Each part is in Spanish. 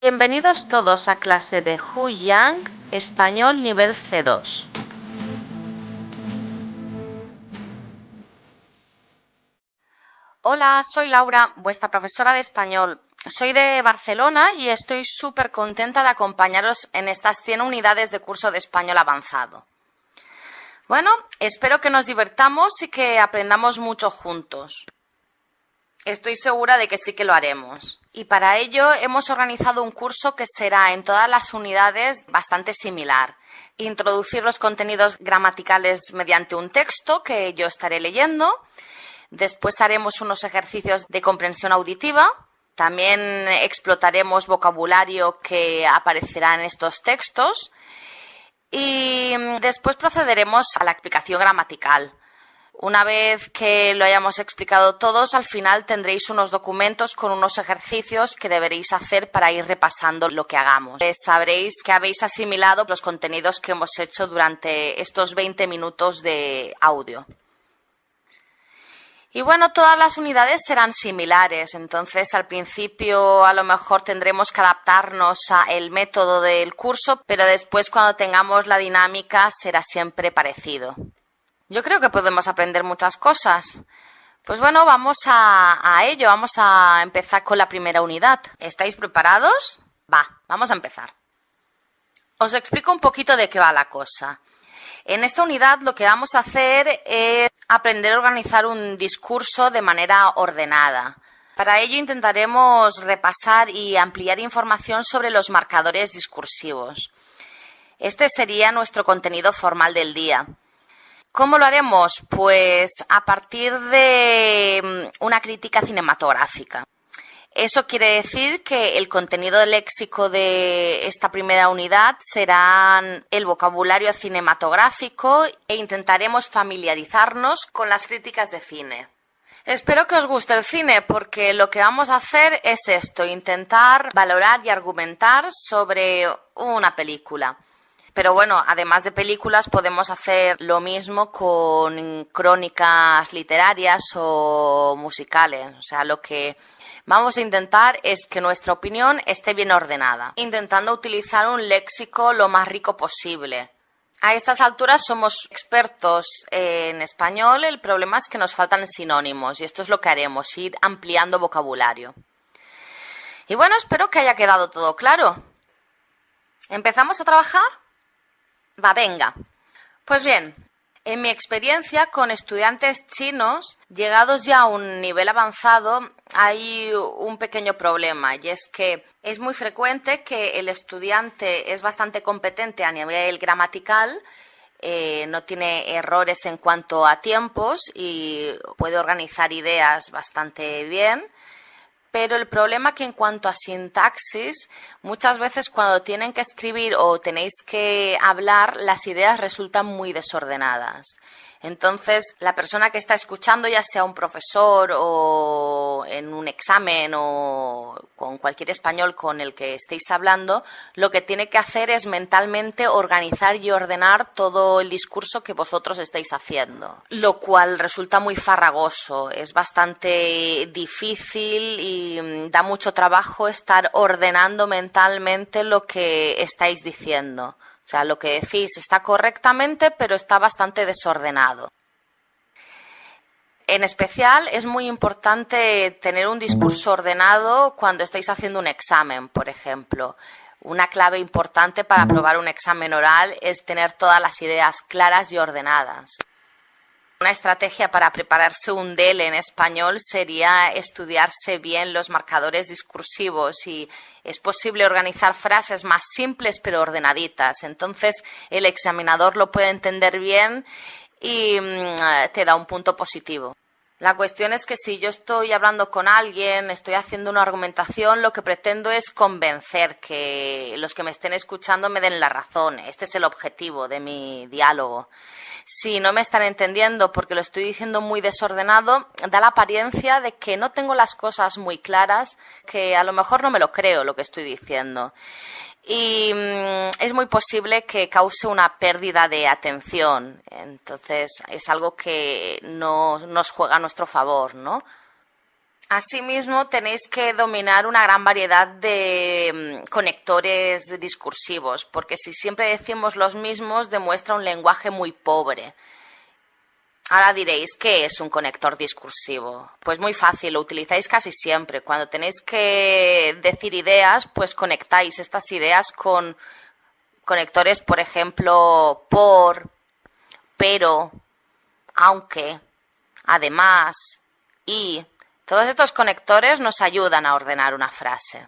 Bienvenidos todos a clase de Huyang, español nivel C2. Hola, soy Laura, vuestra profesora de español. Soy de Barcelona y estoy súper contenta de acompañaros en estas 100 unidades de curso de español avanzado. Bueno, espero que nos divertamos y que aprendamos mucho juntos. Estoy segura de que sí que lo haremos. Y para ello hemos organizado un curso que será en todas las unidades bastante similar. Introducir los contenidos gramaticales mediante un texto que yo estaré leyendo. Después haremos unos ejercicios de comprensión auditiva. También explotaremos vocabulario que aparecerá en estos textos. Y después procederemos a la explicación gramatical. Una vez que lo hayamos explicado todos, al final tendréis unos documentos con unos ejercicios que deberéis hacer para ir repasando lo que hagamos. Sabréis que habéis asimilado los contenidos que hemos hecho durante estos 20 minutos de audio. Y bueno, todas las unidades serán similares, entonces al principio a lo mejor tendremos que adaptarnos al método del curso, pero después cuando tengamos la dinámica será siempre parecido. Yo creo que podemos aprender muchas cosas. Pues bueno, vamos a ello, vamos a empezar con la primera unidad. ¿Estáis preparados? Vamos a empezar. Os explico un poquito de qué va la cosa. En esta unidad lo que vamos a hacer es aprender a organizar un discurso de manera ordenada. Para ello intentaremos repasar y ampliar información sobre los marcadores discursivos. Este sería nuestro contenido formal del día. ¿Cómo lo haremos? Pues a partir de una crítica cinematográfica. Eso quiere decir que el contenido léxico de esta primera unidad será el vocabulario cinematográfico e intentaremos familiarizarnos con las críticas de cine. Espero que os guste el cine porque lo que vamos a hacer es esto, intentar valorar y argumentar sobre una película. Pero bueno, además de películas podemos hacer lo mismo con crónicas literarias o musicales. O sea, lo que vamos a intentar es que nuestra opinión esté bien ordenada, intentando utilizar un léxico lo más rico posible. A estas alturas somos expertos en español, el problema es que nos faltan sinónimos y esto es lo que haremos, ir ampliando vocabulario. Y bueno, espero que haya quedado todo claro. ¿Empezamos a trabajar? Venga. Pues bien, en mi experiencia con estudiantes chinos, llegados ya a un nivel avanzado, hay un pequeño problema y es que es muy frecuente que el estudiante es bastante competente a nivel gramatical, no tiene errores en cuanto a tiempos y puede organizar ideas bastante bien. Pero el problema es que en cuanto a sintaxis, muchas veces cuando tienen que escribir o tenéis que hablar, las ideas resultan muy desordenadas. Entonces, la persona que está escuchando, ya sea un profesor o en un examen o con cualquier español con el que estéis hablando, lo que tiene que hacer es mentalmente organizar y ordenar todo el discurso que vosotros estáis haciendo, lo cual resulta muy farragoso, es bastante difícil y da mucho trabajo estar ordenando mentalmente lo que estáis diciendo. O sea, lo que decís está correctamente, pero está bastante desordenado. En especial, es muy importante tener un discurso ordenado cuando estáis haciendo un examen, por ejemplo. Una clave importante para aprobar un examen oral es tener todas las ideas claras y ordenadas. Una estrategia para prepararse un DEL en español sería estudiarse bien los marcadores discursivos y es posible organizar frases más simples pero ordenaditas. Entonces el examinador lo puede entender bien y te da un punto positivo. La cuestión es que si yo estoy hablando con alguien, estoy haciendo una argumentación, lo que pretendo es convencer que los que me estén escuchando me den la razón. Este es el objetivo de mi diálogo. Si no me están entendiendo porque lo estoy diciendo muy desordenado, da la apariencia de que no tengo las cosas muy claras, que a lo mejor no me lo creo lo que estoy diciendo. Y es muy posible que cause una pérdida de atención. Entonces es algo que no nos juega a nuestro favor, ¿no? Asimismo, tenéis que dominar una gran variedad de conectores discursivos, porque si siempre decimos los mismos, demuestra un lenguaje muy pobre. Ahora diréis, ¿qué es un conector discursivo? Pues muy fácil, lo utilizáis casi siempre. Cuando tenéis que decir ideas, pues conectáis estas ideas con conectores, por ejemplo, por, pero, aunque, además, y. Todos estos conectores nos ayudan a ordenar una frase.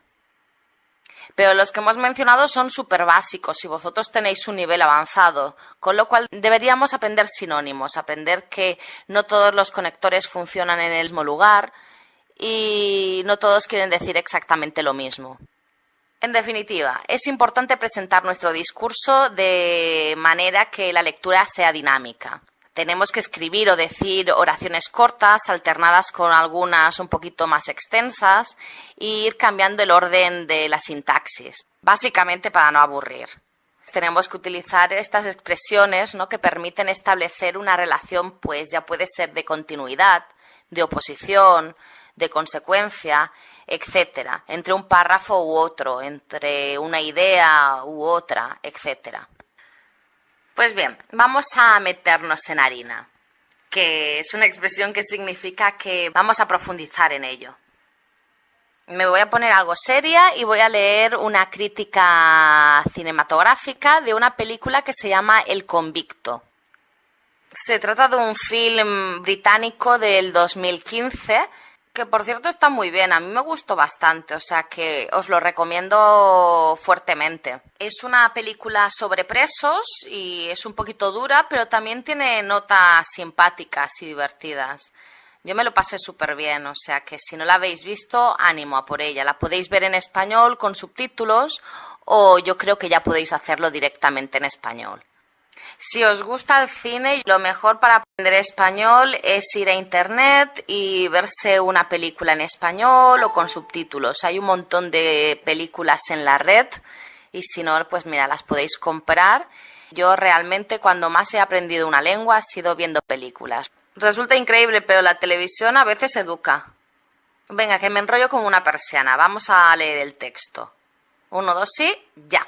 Pero los que hemos mencionado son súper básicos y vosotros tenéis un nivel avanzado, con lo cual deberíamos aprender sinónimos, aprender que no todos los conectores funcionan en el mismo lugar y no todos quieren decir exactamente lo mismo. En definitiva, es importante presentar nuestro discurso de manera que la lectura sea dinámica. Tenemos que escribir o decir oraciones cortas, alternadas con algunas un poquito más extensas, e ir cambiando el orden de la sintaxis, básicamente para no aburrir. Tenemos que utilizar estas expresiones, ¿no?, que permiten establecer una relación, pues ya puede ser de continuidad, de oposición, de consecuencia, etcétera, entre un párrafo u otro, entre una idea u otra, etcétera. Pues bien, vamos a meternos en harina, que es una expresión que significa que vamos a profundizar en ello. Me voy a poner algo seria y voy a leer una crítica cinematográfica de una película que se llama El Convicto. Se trata de un film británico del 2015, que por cierto está muy bien, a mí me gustó bastante, o sea que os lo recomiendo fuertemente. Es una película sobre presos y es un poquito dura, pero también tiene notas simpáticas y divertidas. Yo me lo pasé súper bien, o sea que si no la habéis visto, ánimo a por ella. La podéis ver en español con subtítulos o yo creo que ya podéis hacerlo directamente en español. Si os gusta el cine, lo mejor para aprender español es ir a internet y verse una película en español o con subtítulos. Hay un montón de películas en la red y si no, pues mira, las podéis comprar. Yo realmente cuando más he aprendido una lengua ha sido viendo películas. Resulta increíble, pero la televisión a veces educa. Venga, que me enrollo como una persiana. Vamos a leer el texto. 1, 2, sí, ya.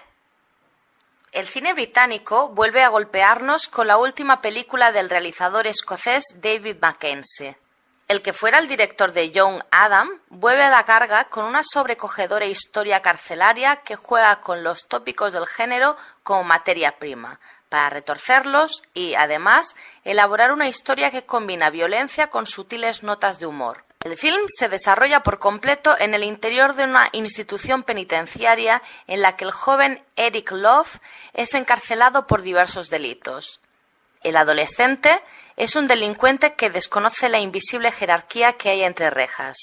El cine británico vuelve a golpearnos con la última película del realizador escocés David Mackenzie. El que fuera el director de Young Adam vuelve a la carga con una sobrecogedora historia carcelaria que juega con los tópicos del género como materia prima, para retorcerlos y, además, elaborar una historia que combina violencia con sutiles notas de humor. El film se desarrolla por completo en el interior de una institución penitenciaria en la que el joven Eric Love es encarcelado por diversos delitos. El adolescente es un delincuente que desconoce la invisible jerarquía que hay entre rejas.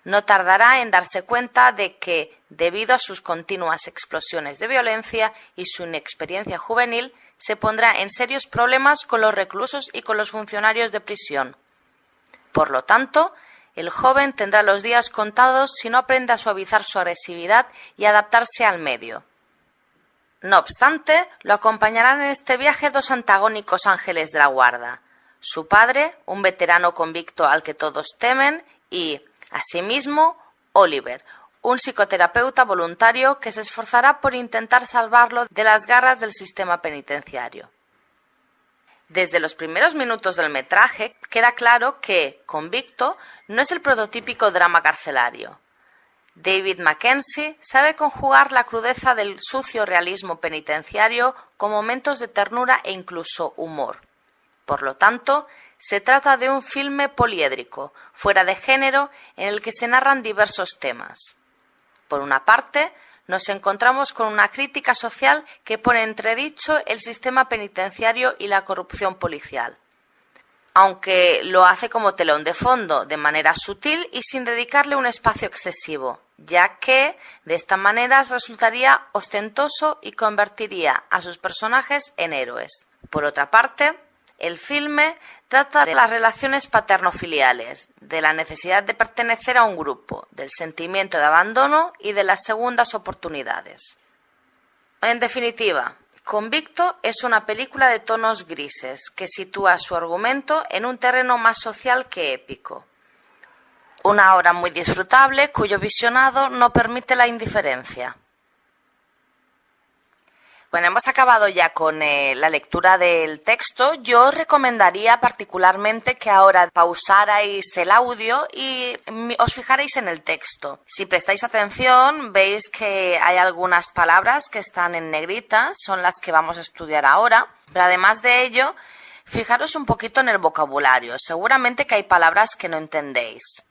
No tardará en darse cuenta de que, debido a sus continuas explosiones de violencia y su inexperiencia juvenil, se pondrá en serios problemas con los reclusos y con los funcionarios de prisión. Por lo tanto, el joven tendrá los días contados si no aprende a suavizar su agresividad y adaptarse al medio. No obstante, lo acompañarán en este viaje dos antagónicos ángeles de la guarda: su padre, un veterano convicto al que todos temen, y, asimismo, Oliver, un psicoterapeuta voluntario que se esforzará por intentar salvarlo de las garras del sistema penitenciario. Desde los primeros minutos del metraje queda claro que Convicto no es el prototípico drama carcelario. David Mackenzie sabe conjugar la crudeza del sucio realismo penitenciario con momentos de ternura e incluso humor. Por lo tanto, se trata de un filme poliédrico, fuera de género, en el que se narran diversos temas. Por una parte, nos encontramos con una crítica social que pone en entredicho el sistema penitenciario y la corrupción policial, aunque lo hace como telón de fondo, de manera sutil y sin dedicarle un espacio excesivo, ya que de esta manera resultaría ostentoso y convertiría a sus personajes en héroes. Por otra parte, el filme trata de las relaciones paterno-filiales, de la necesidad de pertenecer a un grupo, del sentimiento de abandono y de las segundas oportunidades. En definitiva, Convicto es una película de tonos grises que sitúa su argumento en un terreno más social que épico. Una obra muy disfrutable cuyo visionado no permite la indiferencia. Bueno, hemos acabado ya con la lectura del texto. Yo os recomendaría particularmente que ahora pausarais el audio y os fijarais en el texto. Si prestáis atención, veis que hay algunas palabras que están en negritas, son las que vamos a estudiar ahora. Pero además de ello, fijaros un poquito en el vocabulario. Seguramente que hay palabras que no entendéis.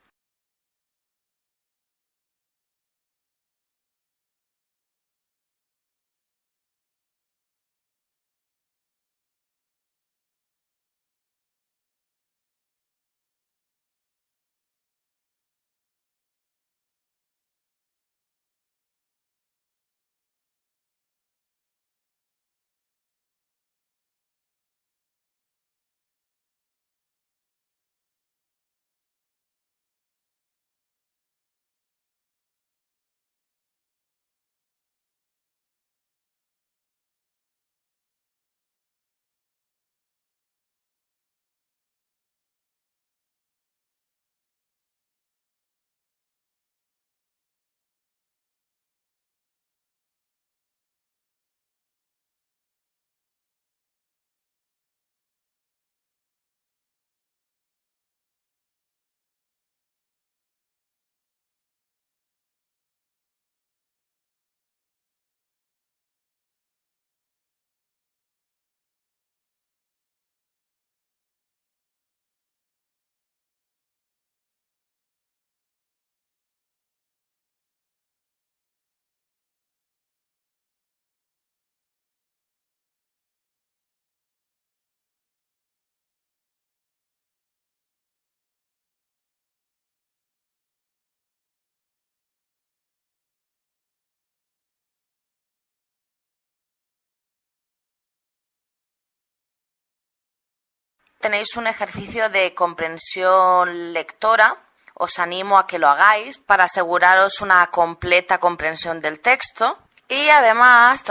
Tenéis un ejercicio de comprensión lectora. Os animo a que lo hagáis para aseguraros una completa comprensión del texto. Y además,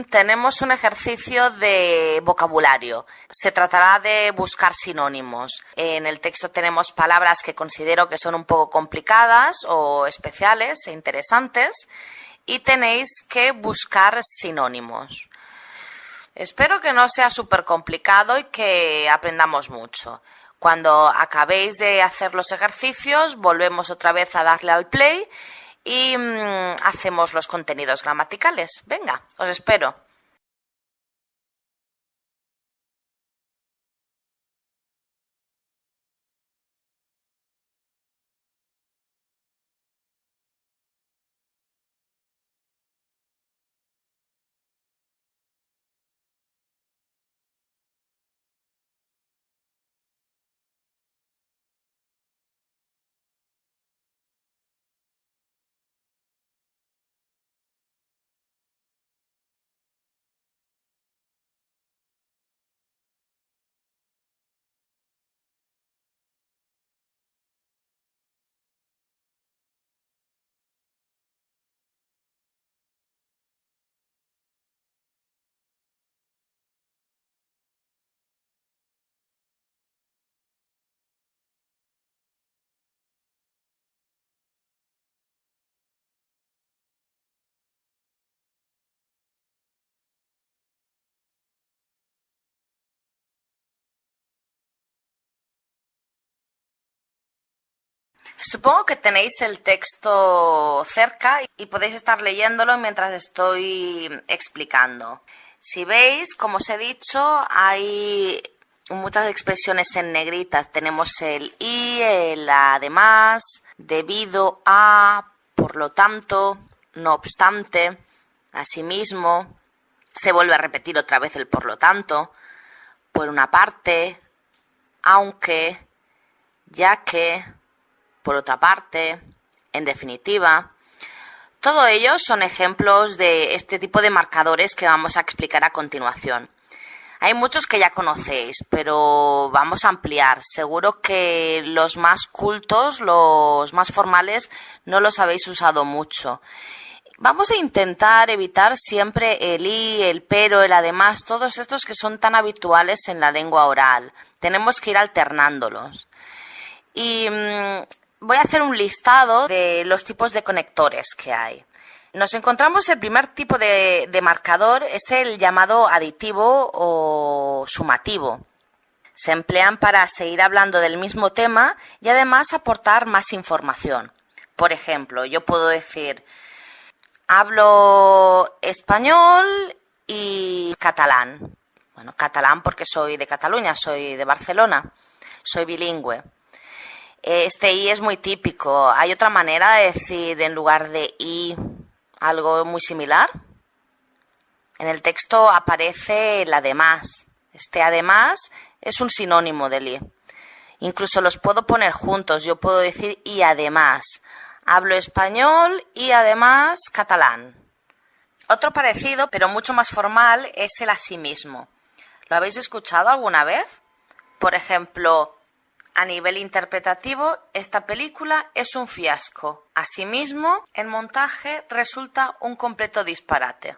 tenemos un ejercicio de vocabulario. Se tratará de buscar sinónimos. En el texto tenemos palabras que considero que son un poco complicadas o especiales e interesantes y tenéis que buscar sinónimos. Espero que no sea súper complicado y que aprendamos mucho. Cuando acabéis de hacer los ejercicios, volvemos otra vez a darle al play y hacemos los contenidos gramaticales. Venga, os espero. Supongo que tenéis el texto cerca y podéis estar leyéndolo mientras estoy explicando. Si veis, como os he dicho, hay muchas expresiones en negritas. Tenemos el y, el además, debido a, por lo tanto, no obstante, asimismo. Se vuelve a repetir otra vez el por lo tanto, por una parte, aunque, ya que, por otra parte, en definitiva. Todo ello son ejemplos de este tipo de marcadores que vamos a explicar a continuación. Hay muchos que ya conocéis, pero vamos a ampliar. Seguro que los más cultos, los más formales, no los habéis usado mucho. Vamos a intentar evitar siempre el y, el pero, el además, todos estos que son tan habituales en la lengua oral. Tenemos que ir alternándolos. Y Voy a hacer un listado de los tipos de conectores que hay. Nos encontramos el primer tipo de marcador, es el llamado aditivo o sumativo. Se emplean para seguir hablando del mismo tema y además aportar más información. Por ejemplo, yo puedo decir, hablo español y catalán. Bueno, catalán porque soy de Cataluña, soy de Barcelona, soy bilingüe. Este i es muy típico. ¿Hay otra manera de decir en lugar de i algo muy similar? En el texto aparece el además. Este además es un sinónimo del i. Incluso los puedo poner juntos. Yo puedo decir y además. Hablo español y además catalán. Otro parecido, pero mucho más formal, es el asimismo. ¿Lo habéis escuchado alguna vez? Por ejemplo, a nivel interpretativo, esta película es un fiasco. Asimismo, el montaje resulta un completo disparate.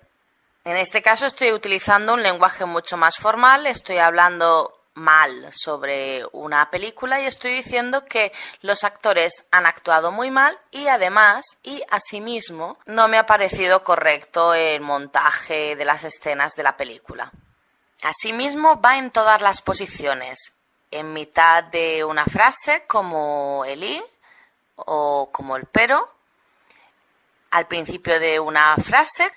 En este caso estoy utilizando un lenguaje mucho más formal, estoy hablando mal sobre una película y estoy diciendo que los actores han actuado muy mal y además y asimismo no me ha parecido correcto el montaje de las escenas de la película. Asimismo va en todas las posiciones, en mitad de una frase como el i o como el pero, al principio de una frase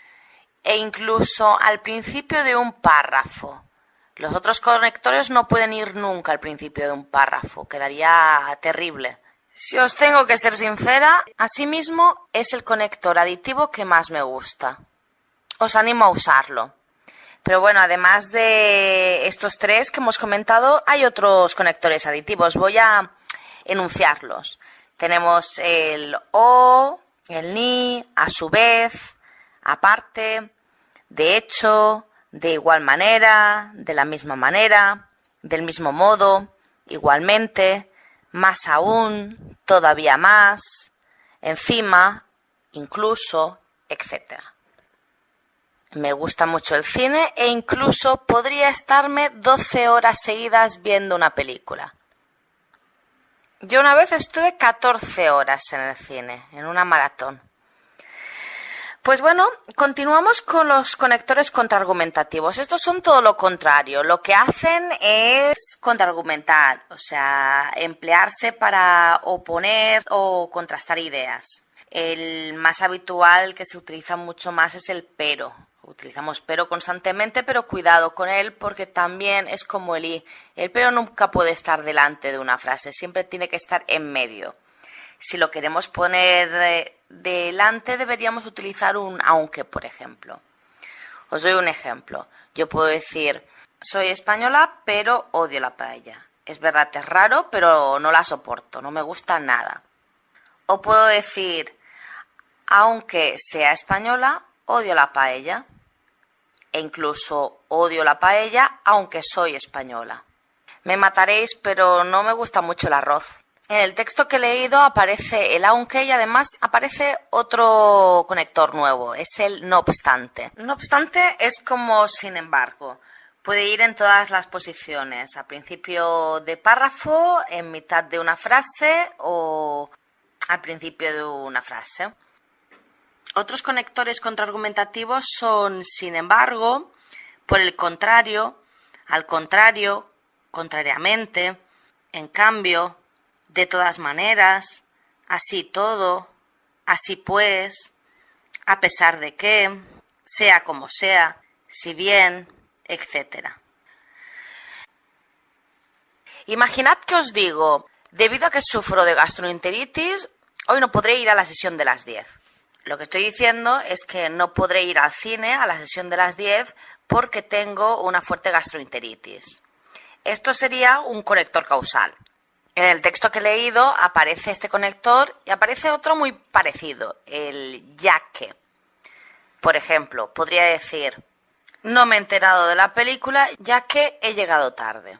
e incluso al principio de un párrafo. Los otros conectores no pueden ir nunca al principio de un párrafo, quedaría terrible. Si os tengo que ser sincera, asimismo es el conector aditivo que más me gusta. Os animo a usarlo. Pero bueno, además de estos tres que hemos comentado, hay otros conectores aditivos. Voy a enunciarlos. Tenemos el o, el ni, a su vez, aparte, de hecho, de igual manera, de la misma manera, del mismo modo, igualmente, más aún, todavía más, encima, incluso, etc. Me gusta mucho el cine e incluso podría estarme 12 horas seguidas viendo una película. Yo una vez estuve 14 horas en el cine, en una maratón. Pues bueno, continuamos con los conectores contraargumentativos. Estos son todo lo contrario. Lo que hacen es contraargumentar, o sea, emplearse para oponer o contrastar ideas. El más habitual que se utiliza mucho más es el pero. Utilizamos pero constantemente, pero cuidado con él porque también es como el i. El pero nunca puede estar delante de una frase, siempre tiene que estar en medio. Si lo queremos poner delante, deberíamos utilizar un aunque, por ejemplo. Os doy un ejemplo. Yo puedo decir, soy española, pero odio la paella. Es verdad, es raro, pero no la soporto, no me gusta nada. O puedo decir, aunque sea española, odio la paella. E incluso odio la paella, aunque soy española. Me mataréis, pero no me gusta mucho el arroz. En el texto que he leído aparece el aunque y además aparece otro conector nuevo, es el no obstante. No obstante es como sin embargo, puede ir en todas las posiciones, al principio de párrafo, en mitad de una frase o al principio de una frase. Otros conectores contraargumentativos son sin embargo, por el contrario, al contrario, contrariamente, en cambio, de todas maneras, así todo, así pues, a pesar de que, sea como sea, si bien, etc. Imaginad que os digo, debido a que sufro de gastroenteritis, hoy no podré ir a la sesión de las 10. Lo que estoy diciendo es que no podré ir al cine a la sesión de las 10 porque tengo una fuerte gastroenteritis. Esto sería un conector causal. En el texto que he leído aparece este conector y aparece otro muy parecido, el ya que. Por ejemplo, podría decir, no me he enterado de la película ya que he llegado tarde.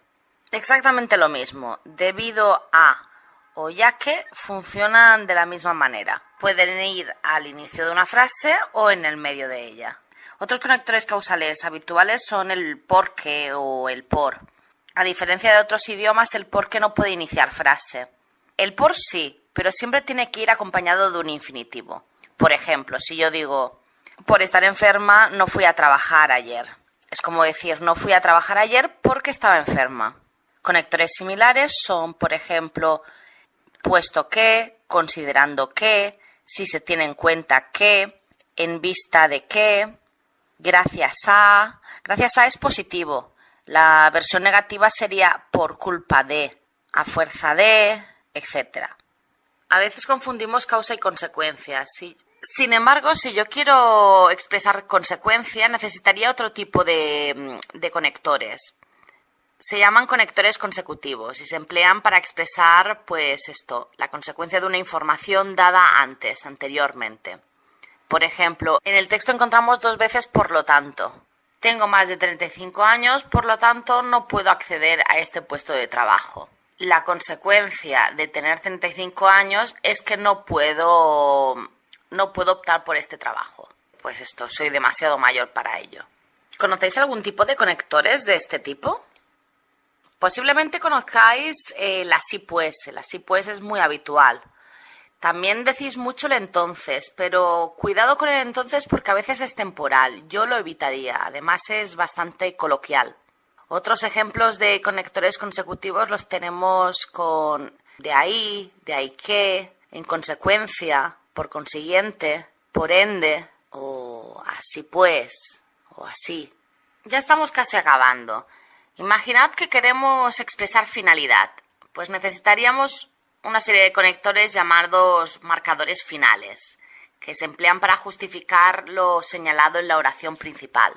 Exactamente lo mismo, debido a o ya que funcionan de la misma manera. Pueden ir al inicio de una frase o en el medio de ella. Otros conectores causales habituales son el porque o el por. A diferencia de otros idiomas, el por qué no puede iniciar frase. El por sí, pero siempre tiene que ir acompañado de un infinitivo. Por ejemplo, si yo digo, por estar enferma no fui a trabajar ayer. Es como decir, no fui a trabajar ayer porque estaba enferma. Conectores similares son, por ejemplo, puesto que, considerando que, si se tiene en cuenta que, en vista de que, gracias a. Gracias a es positivo. La versión negativa sería por culpa de, a fuerza de, etc. A veces confundimos causa y consecuencia. ¿Sí? Sin embargo, si yo quiero expresar consecuencia, necesitaría otro tipo de conectores. Se llaman conectores consecutivos y se emplean para expresar, pues esto, la consecuencia de una información dada anteriormente. Por ejemplo, en el texto encontramos 2 veces por lo tanto. Tengo más de 35 años, por lo tanto no puedo acceder a este puesto de trabajo. La consecuencia de tener 35 años es que no puedo optar por este trabajo. Pues esto, soy demasiado mayor para ello. ¿Conocéis algún tipo de conectores de este tipo? Posiblemente conozcáis el así pues. El así pues es muy habitual. También decís mucho el entonces, pero cuidado con el entonces porque a veces es temporal. Yo lo evitaría. Además es bastante coloquial. Otros ejemplos de conectores consecutivos los tenemos con de ahí que, en consecuencia, por consiguiente, por ende, o así pues, o así. Ya estamos casi acabando. Imaginad que queremos expresar finalidad. Pues necesitaríamos una serie de conectores llamados marcadores finales, que se emplean para justificar lo señalado en la oración principal.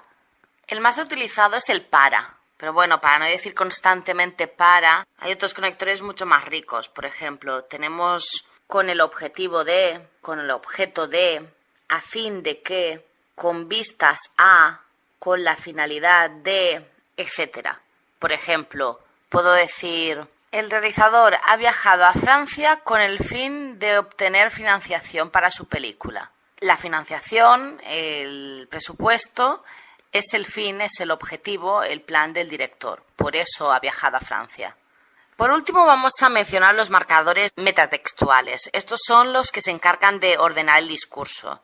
El más utilizado es el para. Pero bueno, para no decir constantemente para, hay otros conectores mucho más ricos. Por ejemplo, tenemos con el objetivo de, con el objeto de, a fin de que, con vistas a, con la finalidad de, etc. Por ejemplo, puedo decir, el realizador ha viajado a Francia con el fin de obtener financiación para su película. La financiación, el presupuesto, es el fin, es el objetivo, el plan del director. Por eso ha viajado a Francia. Por último, vamos a mencionar los marcadores metatextuales. Estos son los que se encargan de ordenar el discurso.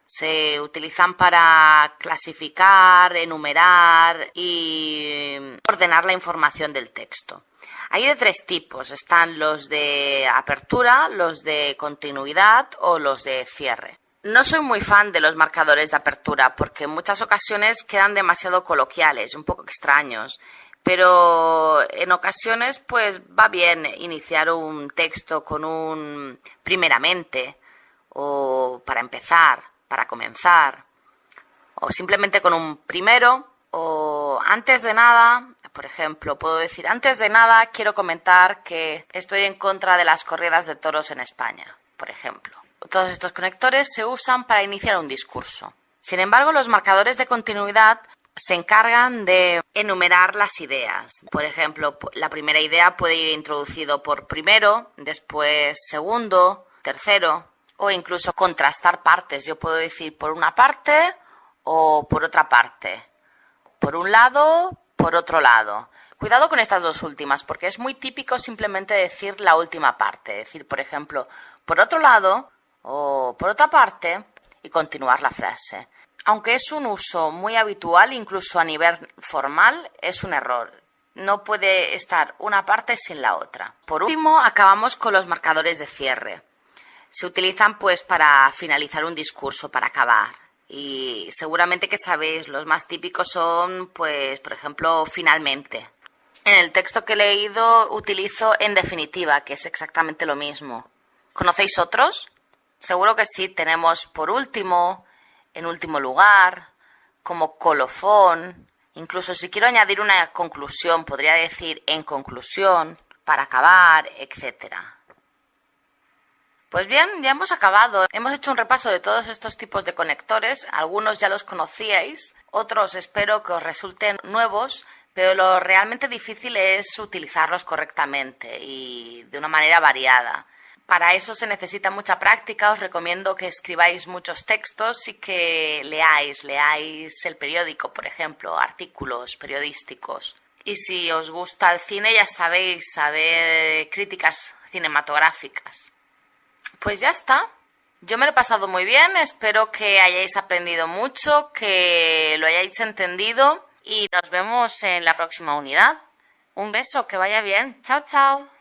Se utilizan para clasificar, enumerar y ordenar la información del texto. Hay de 3 tipos. Están los de apertura, los de continuidad o los de cierre. No soy muy fan de los marcadores de apertura porque en muchas ocasiones quedan demasiado coloquiales, un poco extraños, pero en ocasiones pues va bien iniciar un texto con un primeramente o para empezar, para comenzar, o simplemente con un primero o antes de nada. Por ejemplo, puedo decir, antes de nada quiero comentar que estoy en contra de las corridas de toros en España, por ejemplo. Todos estos conectores se usan para iniciar un discurso. Sin embargo, los marcadores de continuidad se encargan de enumerar las ideas. Por ejemplo, la primera idea puede ir introducido por primero, después segundo, tercero, o incluso contrastar partes. Yo puedo decir por una parte o por otra parte. Por un lado, por otro lado. Cuidado con estas 2 últimas, porque es muy típico simplemente decir la última parte. Decir, por ejemplo, por otro lado o por otra parte y continuar la frase. Aunque es un uso muy habitual, incluso a nivel formal, es un error. No puede estar una parte sin la otra. Por último, acabamos con los marcadores de cierre. Se utilizan pues para finalizar un discurso, para acabar. Y seguramente que sabéis, los más típicos son, pues, por ejemplo, finalmente. En el texto que he leído utilizo en definitiva, que es exactamente lo mismo. ¿Conocéis otros? Seguro que sí. Tenemos por último, en último lugar, como colofón. Incluso si quiero añadir una conclusión, podría decir en conclusión, para acabar, etc. Pues bien, ya hemos acabado. Hemos hecho un repaso de todos estos tipos de conectores. Algunos ya los conocíais, otros espero que os resulten nuevos, pero lo realmente difícil es utilizarlos correctamente y de una manera variada. Para eso se necesita mucha práctica. Os recomiendo que escribáis muchos textos y que leáis el periódico, por ejemplo, artículos periodísticos. Y si os gusta el cine, ya sabéis, saber críticas cinematográficas. Pues ya está. Yo me lo he pasado muy bien, espero que hayáis aprendido mucho, que lo hayáis entendido y nos vemos en la próxima unidad. Un beso, que vaya bien. Chao, chao.